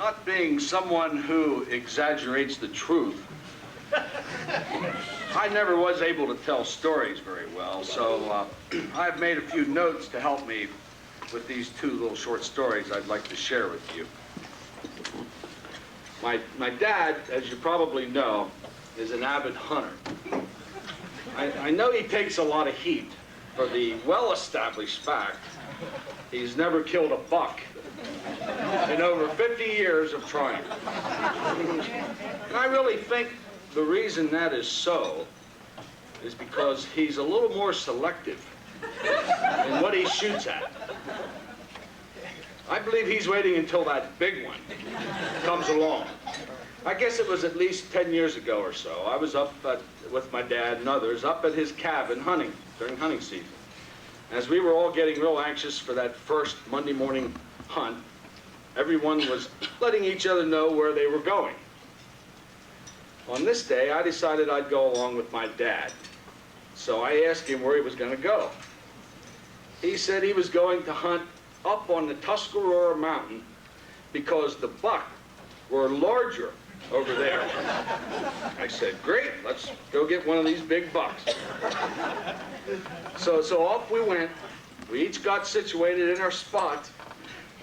Not being someone who exaggerates the truth, I never was able to tell stories very well, so I've made a few notes to help me with these two little short stories I'd like to share with you. My dad, as you probably know, is an avid hunter. I know he takes a lot of heat for the well-established fact he's never killed a buck in over 50 years of trying. And I really think the reason that is so is because he's a little more selective in what he shoots at. I believe he's waiting until that big one comes along. I guess it was at least 10 years ago or so. I was up with my dad and others up at his cabin hunting during hunting season. As we were all getting real anxious for that first Monday morning hunt, everyone was letting each other know where they were going. On this day, I decided I'd go along with my dad. So I asked him where he was going to go. He said he was going to hunt up on the Tuscarora Mountain because the buck were larger over there. I said, great, let's go get one of these big bucks. So off we went. We each got situated in our spot,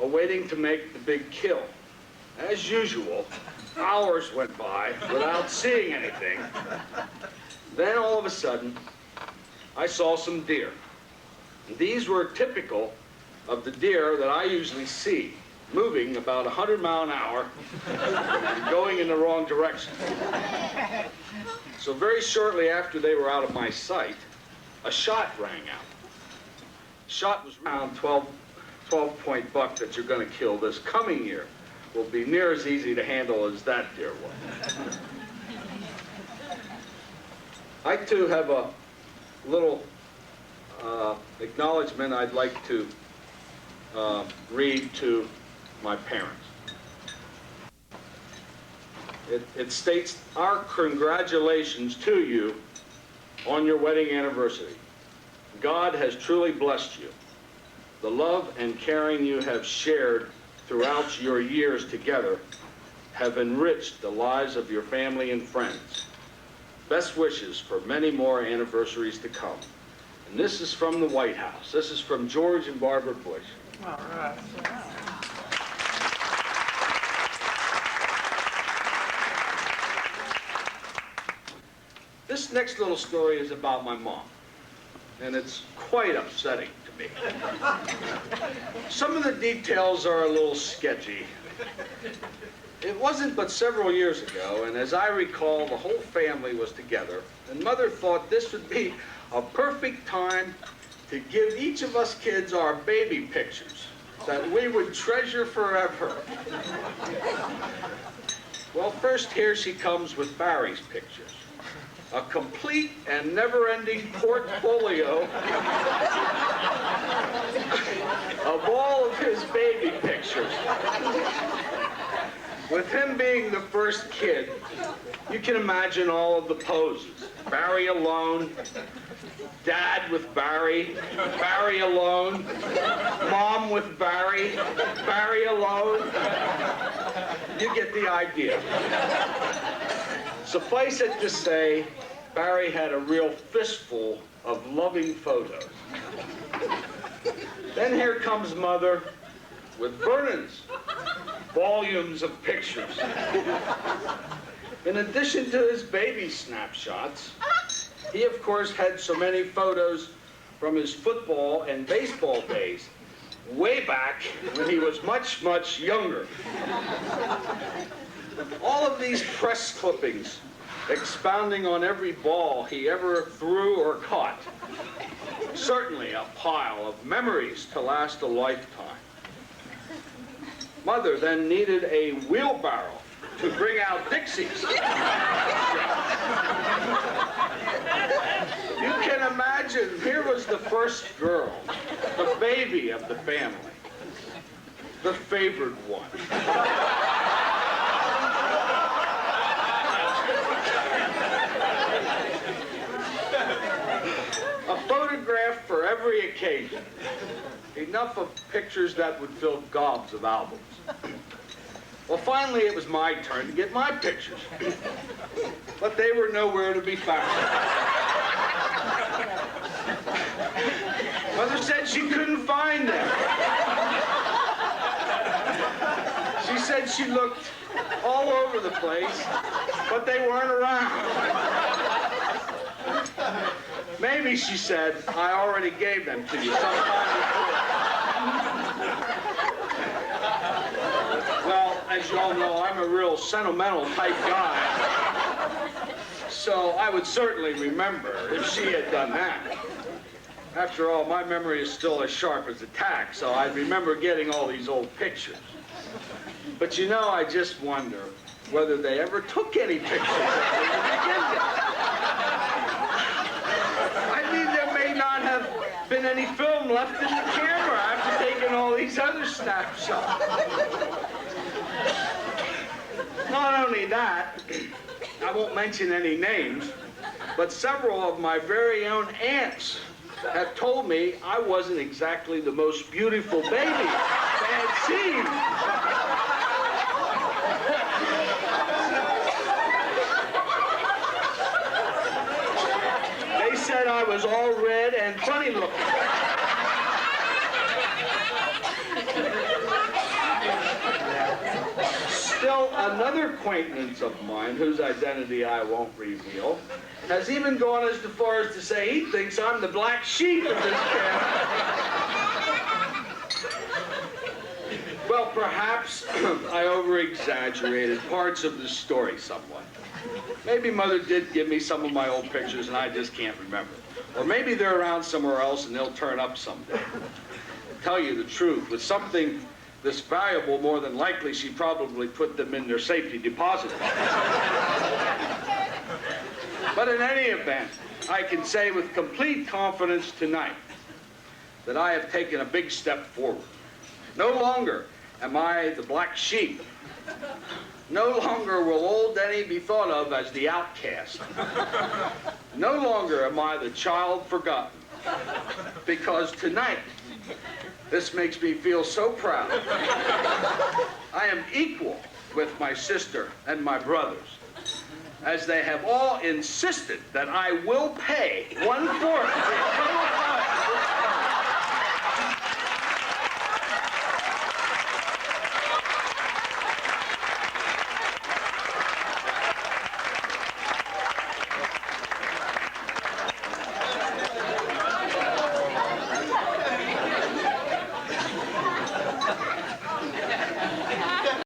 awaiting to make the big kill. As usual, hours went by without seeing anything. Then all of a sudden, I saw some deer. These were typical of the deer that I usually see, moving about 100 miles an hour, going in the wrong direction. So very shortly after they were out of my sight, a shot rang out. The shot was around 12-point buck that you're going to kill this coming year will be near as easy to handle as that deer was. I too have a little acknowledgement I'd like to read to my parents. It states, our congratulations to you on your wedding anniversary. God has truly blessed you. The love and caring you have shared throughout your years together have enriched the lives of your family and friends. Best wishes for many more anniversaries to come. And this is from the White House. This is from George and Barbara Bush. All right. This next little story is about my mom, and it's quite upsetting to me. Some of the details are a little sketchy. It wasn't but several years ago, and as I recall, the whole family was together, and Mother thought this would be a perfect time to give each of us kids our baby pictures that we would treasure forever. Well, first here she comes with Barry's pictures. A complete and never-ending portfolio of all of his baby pictures. With him being the first kid, you can imagine all of the poses. Barry alone, Dad with Barry, Barry alone, Mom with Barry, Barry alone. You get the idea. Suffice it to say, Barry had a real fistful of loving photos. Then here comes Mother with Vernon's volumes of pictures. In addition to his baby snapshots, he of course had so many photos from his football and baseball days, way back when he was much, much younger. All of these press clippings expounding on every ball he ever threw or caught. Certainly a pile of memories to last a lifetime. Mother then needed a wheelbarrow to bring out Dixies. You can imagine, here was the first girl, the baby of the family, the favored one. A photograph for every occasion. Enough of pictures that would fill gobs of albums. Well, finally, it was my turn to get my pictures. But they were nowhere to be found. Mother said she couldn't find them. She said she looked all over the place, but they weren't around. Maybe, she said, I already gave them to you sometime before. Well, as you all know, I'm a real sentimental type guy. So I would certainly remember if she had done that. After all, my memory is still as sharp as a tack, so I'd remember getting all these old pictures. But you know, I just wonder whether they ever took any pictures of me to begin with. I mean, there may not have been any film left in the camera after taking all these other snapshots. Not only that, I won't mention any names, but several of my very own aunts have told me I wasn't exactly the most beautiful baby they had seen. They said I was all red and funny looking. Still, another acquaintance of mine, whose identity I won't reveal, has even gone as far as to say he thinks I'm the black sheep of this family. Well, perhaps I over-exaggerated parts of the story somewhat. Maybe Mother did give me some of my old pictures and I just can't remember. Or maybe they're around somewhere else and they'll turn up someday. To tell you the truth, with something this valuable, more than likely she probably put them in their safety deposit box. But in any event, I can say with complete confidence tonight that I have taken a big step forward. No longer am I the black sheep. No longer will old Denny be thought of as the outcast. No longer am I the child forgotten. Because tonight, this makes me feel so proud. I am equal with my sister and my brothers, as they have all insisted that I will pay 1/4 of the total